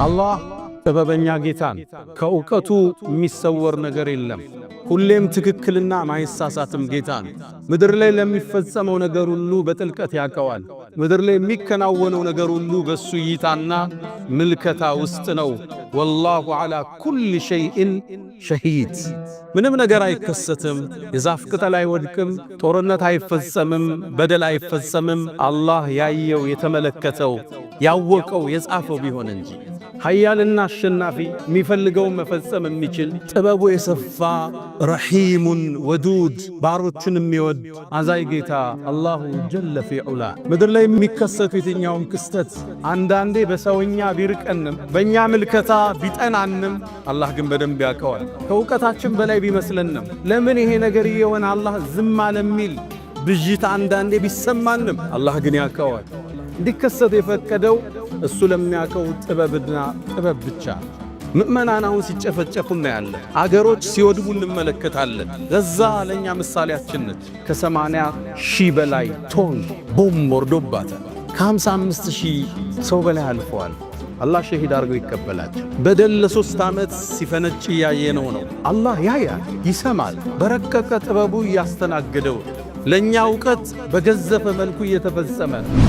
አላህ ጥበበኛ ጌታን ከእውቀቱ የሚሰወር ነገር የለም። ሁሌም ትክክልና ማይሳሳትም ጌታን ምድር ላይ ለሚፈጸመው ነገር ሁሉ በጥልቀት ያቀዋል። ምድር ላይ የሚከናወነው ነገር ሁሉ በሱ እይታና ምልከታ ውስጥ ነው። ወላሁ ዐላ ኩል ሸይእን ሸሂድ። ምንም ነገር አይከሰትም፣ የዛፍ ቅጠል አይወድቅም፣ ጦርነት አይፈጸምም፣ በደል አይፈጸምም። አላህ ያየው የተመለከተው ያወቀው የጻፈው ቢሆን እንጂ ኃያልና አሸናፊ የሚፈልገውን መፈጸም የሚችል ጥበቡ የሰፋ ረሒሙን ወዱድ ባሮችን የሚወድ አዛይ ጌታ አላሁ ጀለ ፊዑላ። ምድር ላይ የሚከሰቱ የትኛውም ክስተት አንዳንዴ በሰውኛ ቢርቀንም በእኛ ምልከታ ቢጠናንም አላህ ግን በደንብ ያውቀዋል። ከእውቀታችን በላይ ቢመስለንም ለምን ይሄ ነገር የሆነ አላህ ዝም አለ የሚል ብዥታ አንዳንዴ ቢሰማንም አላህ ግን ያውቀዋል። እንዲከሰት የፈቀደው እሱ ለሚያውቀው ጥበብና ጥበብ ብቻ። ምእመናን አሁን ሲጨፈጨፉ እናያለን። አገሮች ሲወድሙ እንመለከታለን። ገዛ ለኛ ምሳሌያችን ነች። ከ80,000 በላይ ቶን ቦምብ ወርዶባታል። ከ55,000 ሰው በላይ አልፈዋል። አላህ ሸሂድ አድርገው ይቀበላቸው። በደል ለ3 ዓመት ሲፈነጭ እያየነው ነው። አላህ ያያል፣ ይሰማል። በረቀቀ ጥበቡ እያስተናገደው ለእኛ እውቀት በገዘፈ መልኩ እየተፈጸመ ነው።